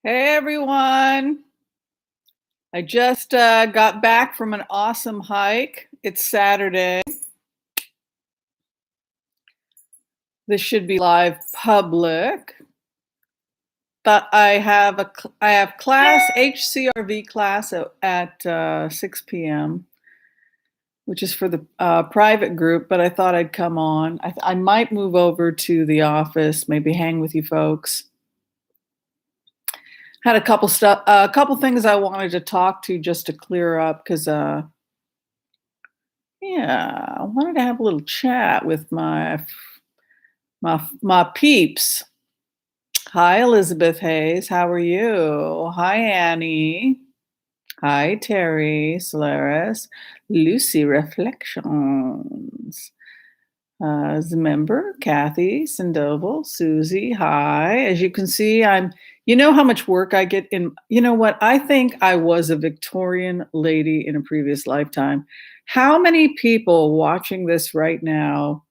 Hey everyone. I just got back from an awesome hike. It's Saturday. This should be live public. But I have class, HCRV class at 6 p.m., which is for the private group, but I thought I'd come on. I might move over to the office, maybe hang with you folks. Had a couple things I wanted to talk to just to clear up because yeah, I wanted to have a little chat with my peeps. Hi, Elizabeth Hayes. How are you? Hi, Annie. Hi, Terry Solaris. Lucy Reflections. Member Kathy Sandoval, Susie. Hi. As you can see, you know how much work I get in. You know what? I think I was a Victorian lady in a previous lifetime. How many people watching this right now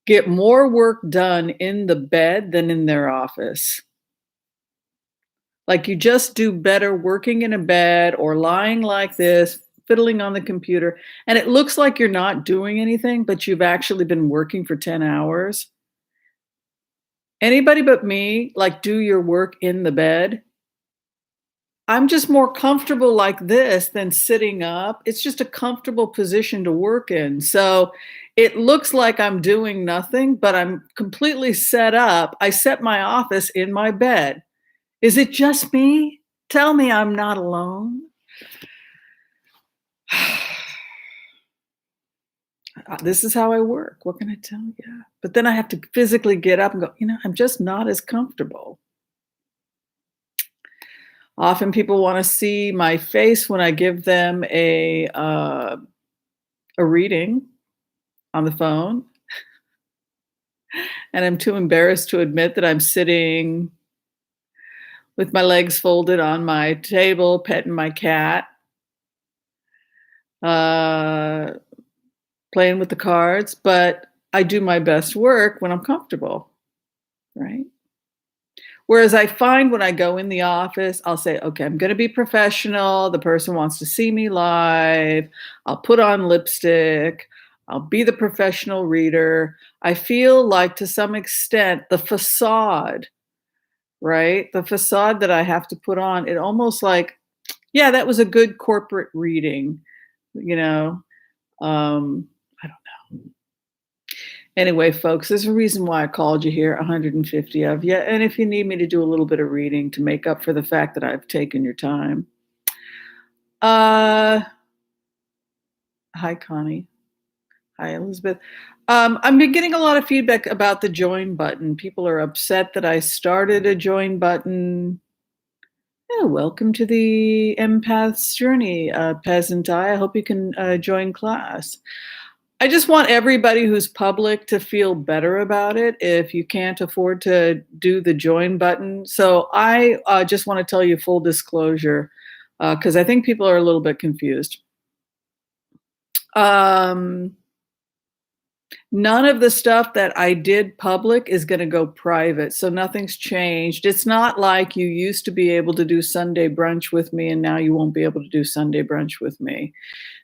get more work done in the bed than in their office? Like you just do better working in a bed or lying like this, fiddling on the computer, and it looks like you're not doing anything, but you've actually been working for 10 hours. Anybody but me, like, do your work in the bed? I'm just more comfortable like this than sitting up. It's just a comfortable position to work in. So it looks like I'm doing nothing, but I'm completely set up. I set my office in my bed. Is it just me? Tell me I'm not alone. This is how I work. What can I tell you? But then I have to physically get up and go, I'm just not as comfortable. Often people want to see my face when I give them a reading on the phone. And I'm too embarrassed to admit that I'm sitting with my legs folded on my table, petting my cat, playing with the cards. But I do my best work when I'm comfortable, right? Whereas I find when I go in the office, I'll say, okay, I'm going to be professional. The person wants to see me live. I'll put on lipstick. I'll be the professional reader. I feel like to some extent the facade, right? The facade that I have to put on, it almost like, yeah, that was a good corporate reading, I don't know. Anyway, folks, there's a reason why I called you here, 150 of you. And if you need me to do a little bit of reading to make up for the fact that I've taken your time. Hi, Connie. Hi, Elizabeth. I've been getting a lot of feedback about the join button. People are upset that I started a join button. Yeah, welcome to the empath's journey, peasant eye. I hope you can join class. I just want everybody who's public to feel better about it if you can't afford to do the join button. So I just want to tell you full disclosure, because I think people are a little bit confused. None of the stuff that I did public is going to go private. So nothing's changed. It's not like you used to be able to do Sunday brunch with me and now you won't be able to do Sunday brunch with me.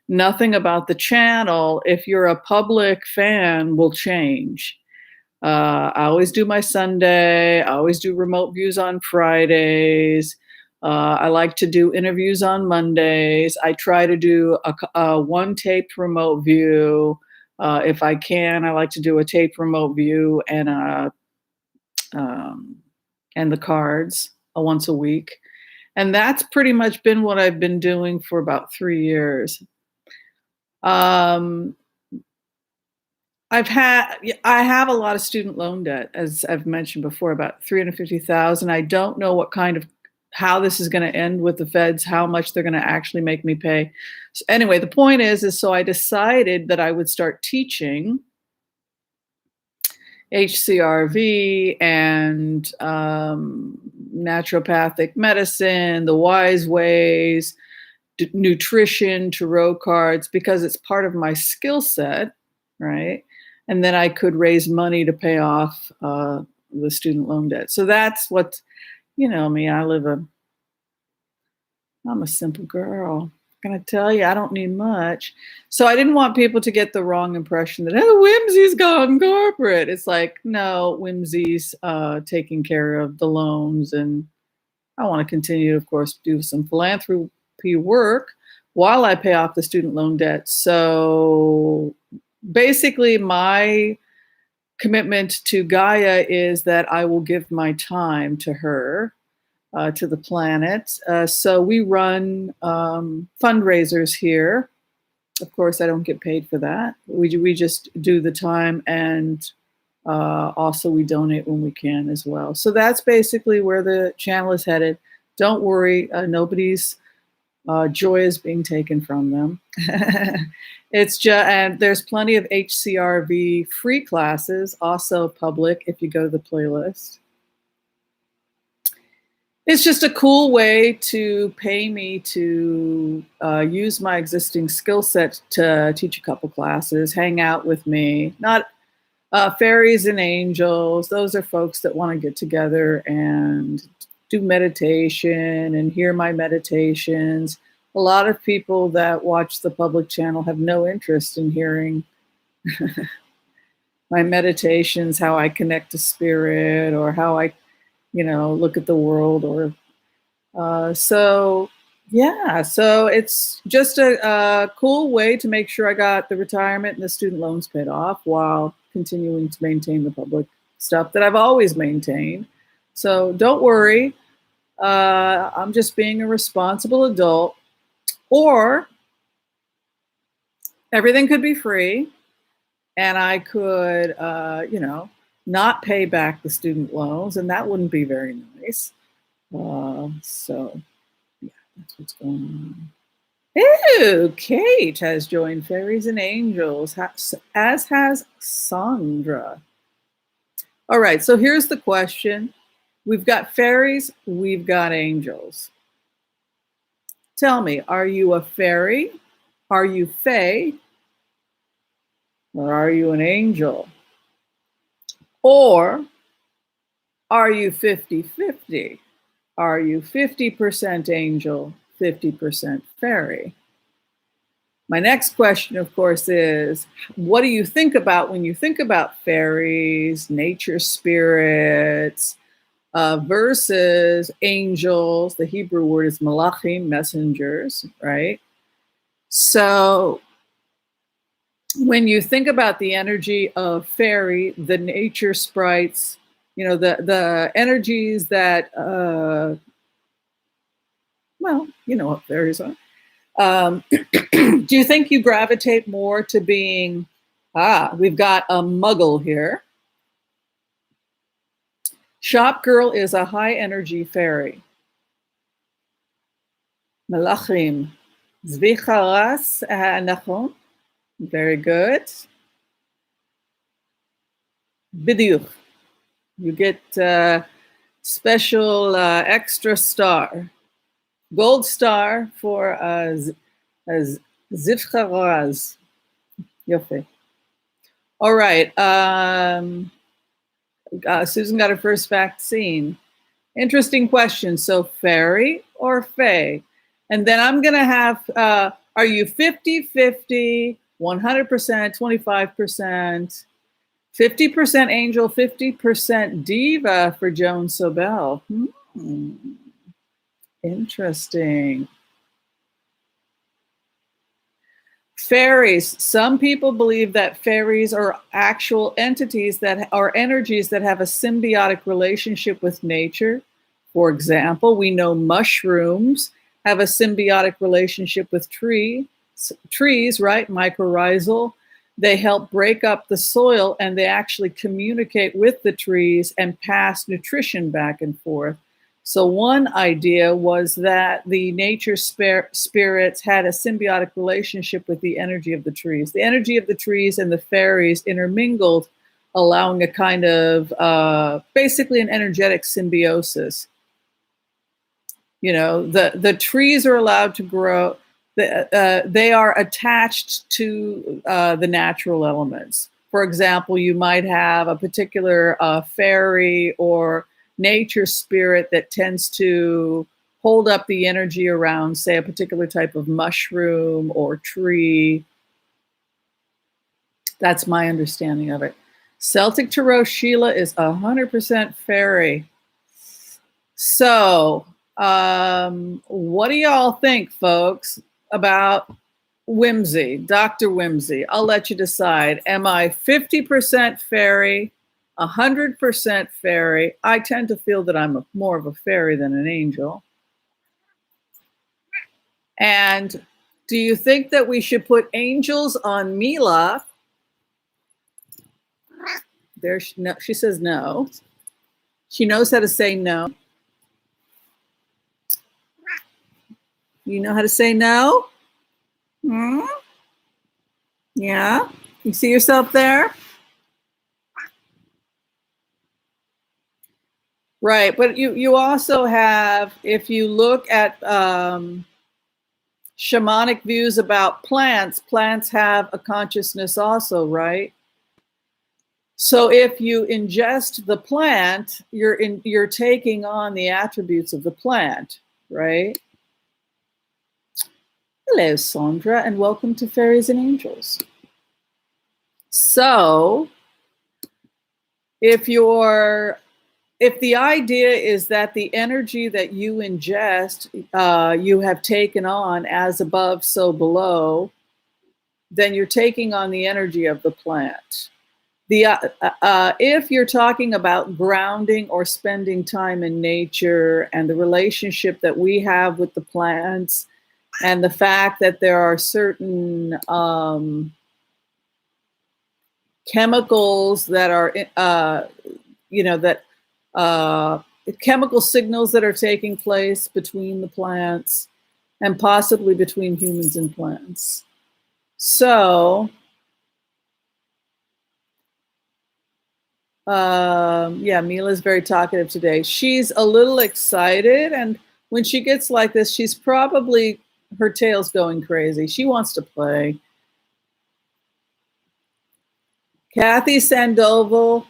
Nothing about the channel, if you're a public fan, will change. I always do my Sunday. I always do remote views on Fridays. I like to do interviews on Mondays. I try to do a one taped remote view. If I can, I like to do a taped remote view and the cards once a week. And that's pretty much been what I've been doing for about 3 years. I have a lot of student loan debt, as I've mentioned before, about 350,000. I don't know how this is going to end with the feds, how much they're going to actually make me pay. So anyway, the point is so I decided that I would start teaching HCRV and naturopathic medicine, the wise ways, nutrition, tarot cards, because it's part of my skill set, right? And then I could raise money to pay off the student loan debt. So that's what You know me, I'm a simple girl. Gonna tell you, I don't need much. So I didn't want people to get the wrong impression that, oh, Whimsy's gone corporate. It's like, no, Whimsy's taking care of the loans, and I want to continue, of course, do some philanthropy work while I pay off the student loan debt. So basically, my commitment to Gaia is that I will give my time to her, to the planet. So we run fundraisers here. Of course, I don't get paid for that. We just do the time, and also we donate when we can as well. So that's basically where the channel is headed. Don't worry, nobody's joy is being taken from them. It's just, and there's plenty of HCRV free classes, also public if you go to the playlist. It's just a cool way to pay me to use my existing skill set to teach a couple classes, hang out with me. Not fairies and angels. Those are folks that want to get together and do meditation and hear my meditations. A lot of people that watch the public channel have no interest in hearing my meditations, how I connect to spirit, or how I, look at the world, or so yeah. So it's just a cool way to make sure I got the retirement and the student loans paid off while continuing to maintain the public stuff that I've always maintained. So don't worry. I'm just being a responsible adult, or everything could be free and I could, not pay back the student loans, and that wouldn't be very nice. So yeah, that's what's going on. Ew, Kate has joined Fairies and Angels, as has Sandra. All right, so here's the question. We've got fairies, we've got angels. Tell me, are you a fairy? Are you fae? Or are you an angel? Or are you 50-50? Are you 50% angel, 50% fairy? My next question, of course, is what do you think about when you think about fairies, nature spirits, versus angels? The Hebrew word is malachim, messengers, right? So when you think about the energy of fairy, the nature sprites, the energies that, well, you know what fairies are. Do you think you gravitate more to being, we've got a muggle here. Shop girl is a high energy fairy. Malachim. Zvicharas nachon. Very good. Bidiyuch. You get special extra star. Gold star for Zivcharaz. Yofe. All right. Susan got her first vaccine. Interesting question. So fairy or fae? And then I'm going to have, are you 50-50, 100%, 25%, 50% angel, 50% diva for Joan Sobel? Interesting. Fairies. Some people believe that fairies are actual entities that are energies that have a symbiotic relationship with nature. For example, we know mushrooms have a symbiotic relationship with trees, right? Mycorrhizal. They help break up the soil, and they actually communicate with the trees and pass nutrition back and forth. So one idea was that the nature spirits had a symbiotic relationship with the energy of the trees. The energy of the trees and the fairies intermingled, allowing a kind of, basically an energetic symbiosis. The trees are allowed to grow. They are attached to the natural elements. For example, you might have a particular fairy or nature spirit that tends to hold up the energy around, say, a particular type of mushroom or tree. That's my understanding of it. Celtic Tarot Sheila is 100% fairy. So, what do y'all think, folks, about Whimsy, Dr. Whimsy? I'll let you decide. Am I 50% fairy, 100% fairy? I tend to feel that I'm more of a fairy than an angel. And do you think that we should put angels on Mila? There, no, she says no. She knows how to say no. You know how to say no? Hmm? Yeah? You see yourself there? Right, but you also have, if you look at shamanic views about plants, plants have a consciousness also, right? So if you ingest the plant, you're taking on the attributes of the plant, right? Hello, Sandra, and welcome to Fairies and Angels. So if the idea is that the energy that you ingest, you have taken on as above, so below, then you're taking on the energy of the plant. If you're talking about grounding or spending time in nature and the relationship that we have with the plants and the fact that there are certain chemicals that are, chemical signals that are taking place between the plants and possibly between humans and plants. So, yeah, Mila's very talkative today. She's a little excited, and when she gets like this, she's probably, her tail's going crazy. She wants to play. Kathy Sandoval,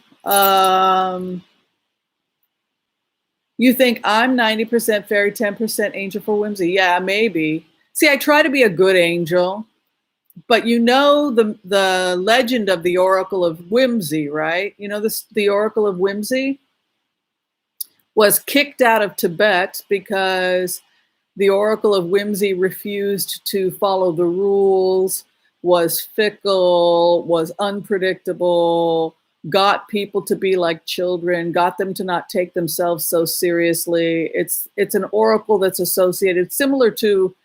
you think I'm 90% fairy, 10% angel for Whimsy? Yeah, maybe. See, I try to be a good angel, but you know the legend of the Oracle of Whimsy, right? You know the Oracle of Whimsy was kicked out of Tibet because the Oracle of Whimsy refused to follow the rules, was fickle, was unpredictable, got people to be like children, got them to not take themselves so seriously. It's an oracle that's associated, similar to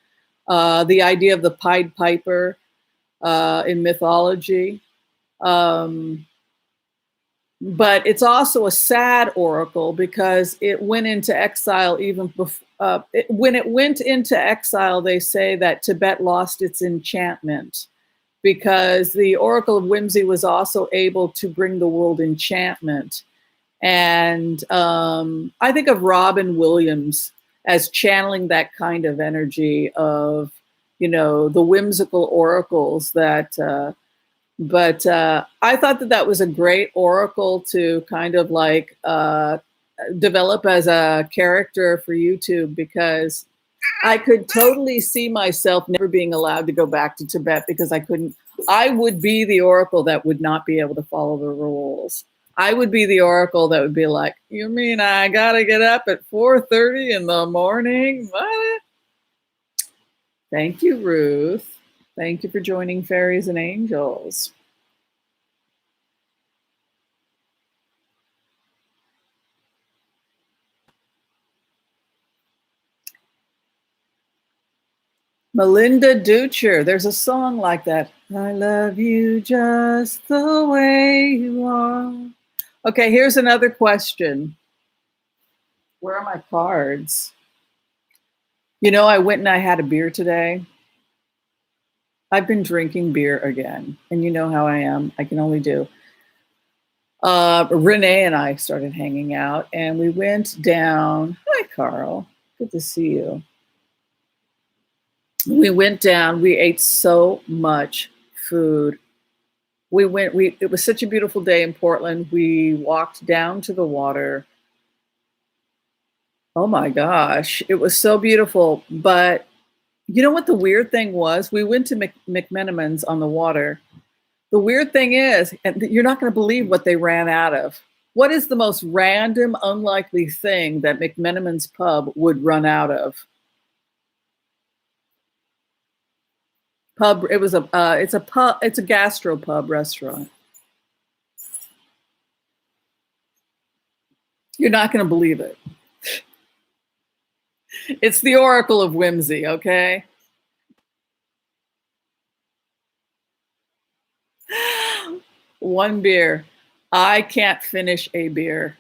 the idea of the Pied Piper in mythology. But it's also a sad oracle because it went into exile even before. When it went into exile, they say that Tibet lost its enchantment because the Oracle of Whimsy was also able to bring the world enchantment. And I think of Robin Williams as channeling that kind of energy of, the whimsical oracles that, but I thought that was a great oracle to kind of like develop as a character for YouTube, because I could totally see myself never being allowed to go back to Tibet because I would be the oracle that would not be able to follow the rules. I would be the oracle that would be like, you mean I gotta get up at 4:30 in the morning? What? Thank you, Ruth. Thank you for joining Fairies and Angels. Melinda Ducher, there's a song like that. I love you just the way you are. Okay, here's another question. Where are my cards? I went and I had a beer today. I've been drinking beer again, and you know how I am. I can only do. Renee and I started hanging out, and we went down. Hi, Carl. Good to see you. We went down. We ate so much food. It was such a beautiful day in Portland. We walked down to the water. Oh my gosh, it was so beautiful. But you know what the weird thing was? We went to McMenamins on the water. The weird thing is, and you're not going to believe what they ran out of. What is the most random, unlikely thing that McMenamin's pub would run out of? Pub. It was a. It's a pub. It's a gastro pub restaurant. You're not going to believe it. It's the Oracle of Whimsy. Okay. One beer. I can't finish a beer.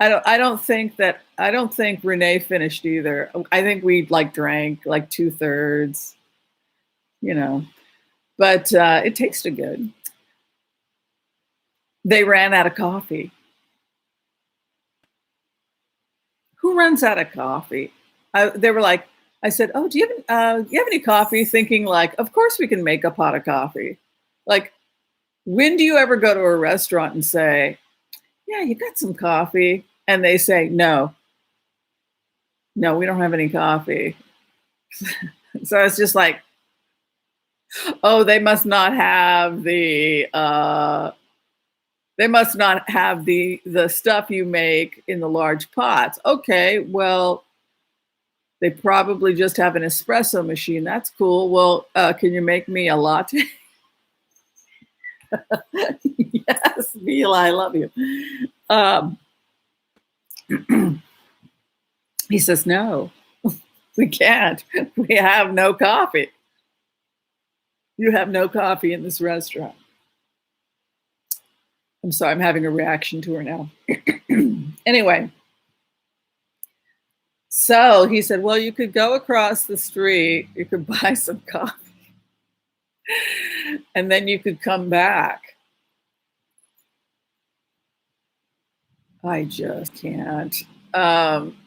I don't think Renee finished either. I think we like drank like 2/3, you know. But it tasted good. They ran out of coffee. Who runs out of coffee? They were like, I said, "Oh, you have any coffee?" Thinking like, of course we can make a pot of coffee. Like, when do you ever go to a restaurant and say, "Yeah, you got some coffee?" And they say, "No, no, we don't have any coffee." So it's just like, oh, they must not have the stuff you make in the large pots. Okay, well, they probably just have an espresso machine. That's cool. Well, can you make me a latte? Yes, Neil, I love you. Um, he says, no, we can't. We have no coffee. You have no coffee in this restaurant. I'm sorry, I'm having a reaction to her now. Anyway, so he said, well, you could go across the street, you could buy some coffee, and then you could come back. I just can't.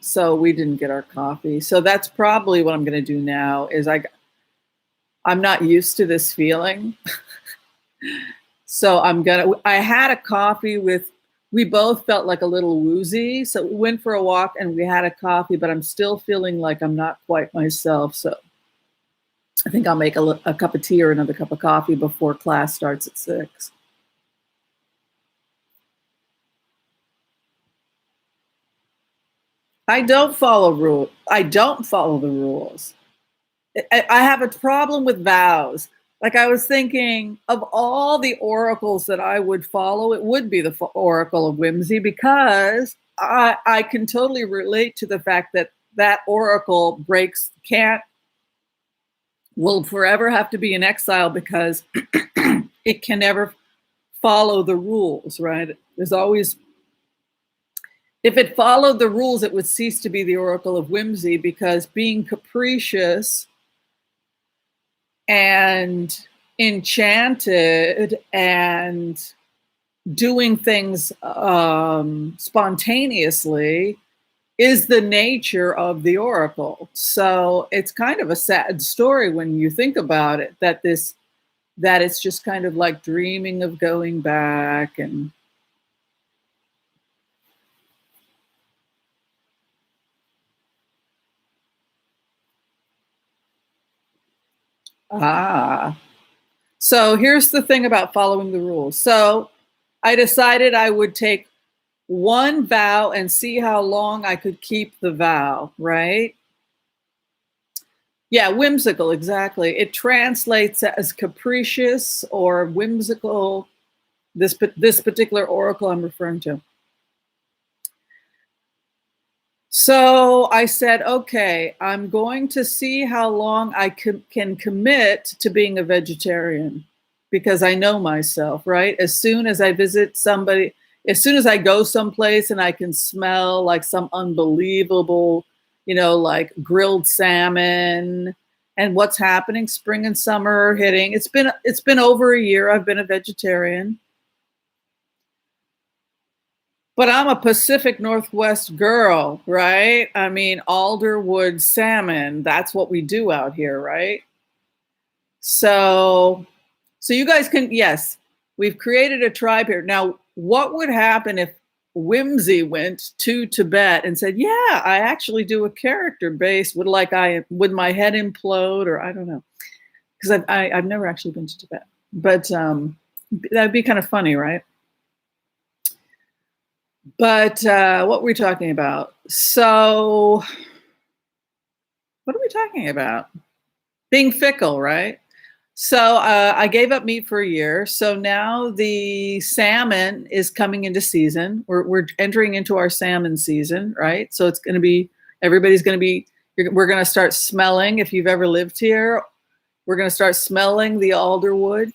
So we didn't get our coffee. So that's probably what I'm going to do now is I'm not used to this feeling. So I had a coffee we both felt like a little woozy. So we went for a walk and we had a coffee, but I'm still feeling like I'm not quite myself. So I think I'll make a cup of tea or another cup of coffee before class starts at 6. I don't follow rules. I don't follow the rules. I have a problem with vows. Like I was thinking of all the oracles that I would follow, it would be the Oracle of Whimsy because I can totally relate to the fact that that oracle can't, will forever have to be in exile because it can never follow the rules, right? There's always, if it followed the rules, it would cease to be the Oracle of Whimsy because being capricious and enchanted and doing things spontaneously is the nature of the oracle. So it's kind of a sad story when you think about it, that it's just kind of like dreaming of going back and ah. So here's the thing about following the rules. So I decided I would take one vow and see how long I could keep the vow, right? Yeah, whimsical, exactly. It translates as capricious or whimsical, this particular oracle I'm referring to. So I said, okay, I'm going to see how long I can commit to being a vegetarian because I know myself, right? As soon as I visit somebody, as soon as I go someplace and I can smell like some unbelievable, like grilled salmon and what's happening, spring and summer are hitting. It's been over a year I've been a vegetarian. But I'm a Pacific Northwest girl, right? I mean, Alderwood salmon, that's what we do out here, right? So you guys can, yes, we've created a tribe here. Now, what would happen if Whimsy went to Tibet and said, "Yeah, I actually do a character based. Would my head implode, or I don't know?" Because I've never actually been to Tibet, but that'd be kind of funny, right? But what were we talking about? So, what are we talking about? Being fickle, right? So I gave up meat for a year. So now the salmon is coming into season. We're entering into our salmon season, right? So it's going to be, everybody's going to be, we're going to start smelling. If you've ever lived here, we're going to start smelling the alderwood.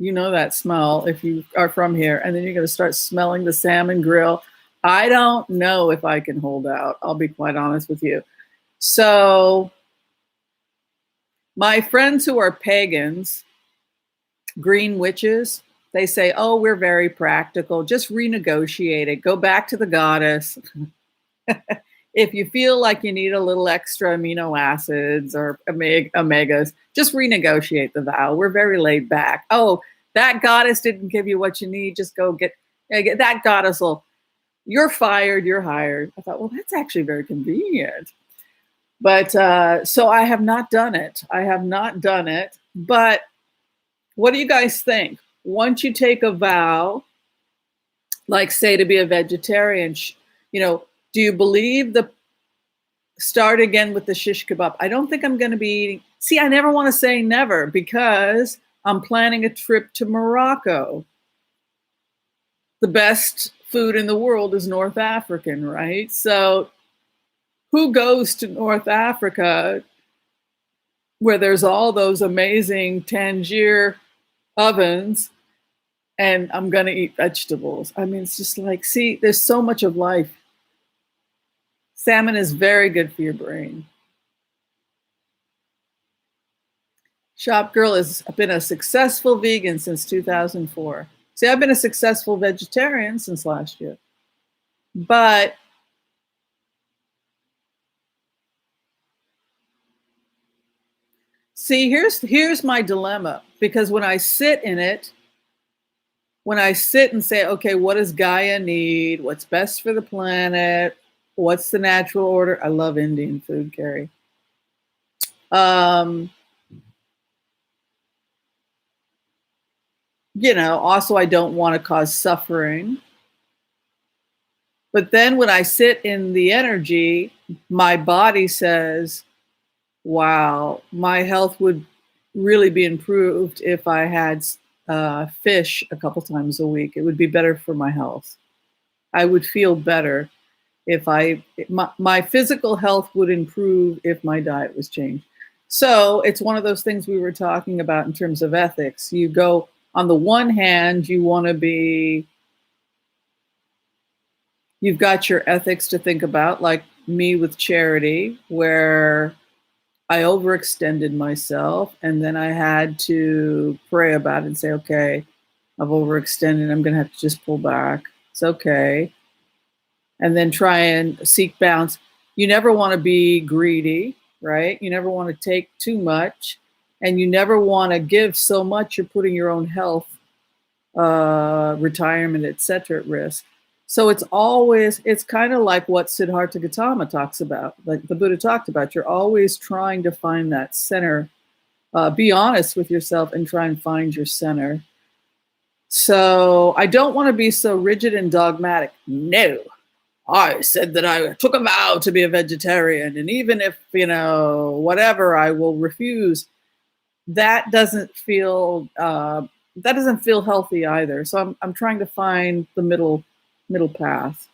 You know that smell if you are from here. And then you're going to start smelling the salmon grill. I don't know if I can hold out. I'll be quite honest with you. So my friends who are pagans, green witches, they say, "Oh, we're very practical. Just renegotiate it. Go back to the goddess. If you feel like you need a little extra amino acids or omegas, just renegotiate the vow. We're very laid back. Oh, that goddess didn't give you what you need. Just go get that goddess will, you're fired, you're hired." I thought, well, that's actually very convenient. But so I have not done it. I have not done it. But what do you guys think? Once you take a vow, like say to be a vegetarian, do you believe start again with the shish kebab? I don't think I'm going to be eating. See, I never want to say never because I'm planning a trip to Morocco. The best food in the world is North African, right? So who goes to North Africa where there's all those amazing Tangier ovens and I'm going to eat vegetables? I mean, it's just like, see, there's so much of life. Salmon is very good for your brain. Shop Girl has been a successful vegan since 2004. See, I've been a successful vegetarian since last year. But see, here's my dilemma, because when I sit in it, when I sit and say, okay, what does Gaia need? What's best for the planet? What's the natural order? I love Indian food, Carrie. Also I don't want to cause suffering. But then when I sit in the energy, my body says, wow, my health would really be improved if I had fish a couple times a week. It would be better for my health. I would feel better if my physical health would improve if my diet was changed. So it's one of those things we were talking about in terms of ethics. You go, on the one hand, you want to be, you've got your ethics to think about, like me with charity, where I overextended myself and then I had to pray about it and say, okay, I've overextended. I'm going to have to just pull back. It's okay. And then try and seek balance. You never want to be greedy, right? You never want to take too much, and you never want to give so much you're putting your own health, retirement, etc. at risk. So it's kind of like what Siddhartha Gautama talks about, like the Buddha talked about. You're always trying to find that center. Be honest with yourself and try and find your center. So I don't want to be so rigid and dogmatic. No, I said that I took a vow to be a vegetarian, and even if, whatever, I will refuse. That doesn't feel healthy either. So I'm trying to find the middle path.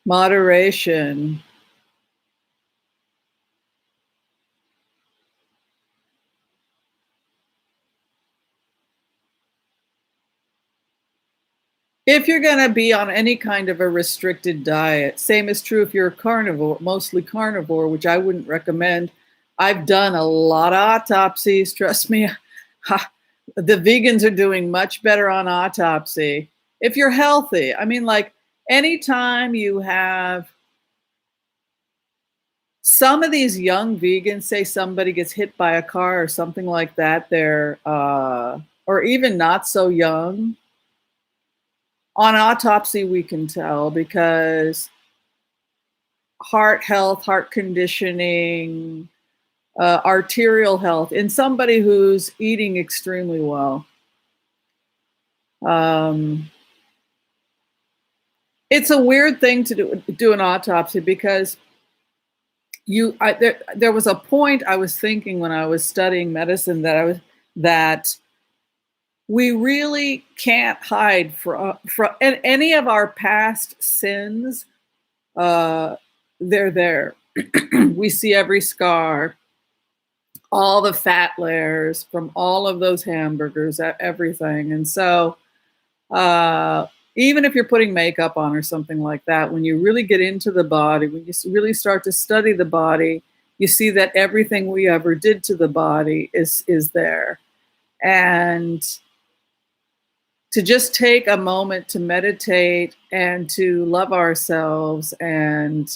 Moderation. If you're going to be on any kind of a restricted diet, same is true if you're a carnivore, mostly carnivore, which I wouldn't recommend. I've done a lot of autopsies. Trust me, the vegans are doing much better on autopsy. If you're healthy, I mean, like anytime you have some of these young vegans, say somebody gets hit by a car or something like that, they're or even not so young. On autopsy, we can tell because heart health, heart conditioning, arterial health in somebody who's eating extremely well. It's a weird thing to do an autopsy because there was a point I was thinking when I was studying medicine that we really can't hide from any of our past sins. They're there. We see every scar, all the fat layers from all of those hamburgers, everything. And so even if you're putting makeup on or something like that, when you really get into the body, when you really start to study the body, you see that everything we ever did to the body is there. And to just take a moment to meditate and to love ourselves and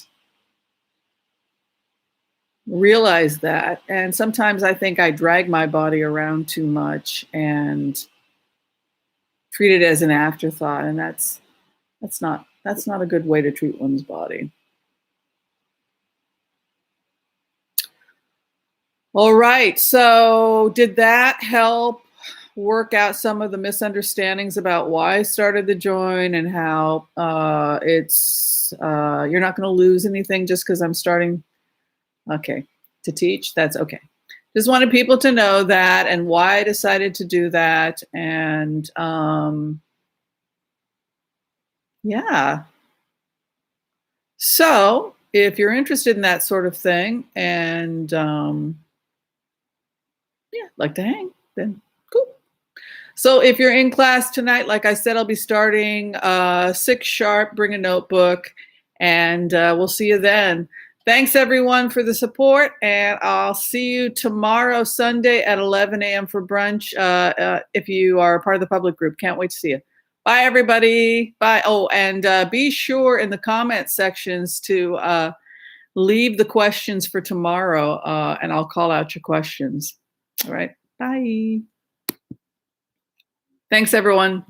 realize that. And sometimes I think I drag my body around too much and treat it as an afterthought, and that's not a good way to treat one's body. All right, so did that help work out some of the misunderstandings about why I started the join and how it's you're not going to lose anything just because I'm starting to teach? That's okay. Just wanted people to know that and why I decided to do that. And yeah. So if you're interested in that sort of thing and like to hang, then cool. So if you're in class tonight, like I said, I'll be starting 6 sharp. Bring a notebook, and we'll see you then. Thanks, everyone, for the support, and I'll see you tomorrow, Sunday, at 11 a.m. for brunch if you are part of the public group. Can't wait to see you. Bye, everybody. Bye. Oh, and be sure in the comment sections to leave the questions for tomorrow, and I'll call out your questions. All right. Bye. Thanks, everyone.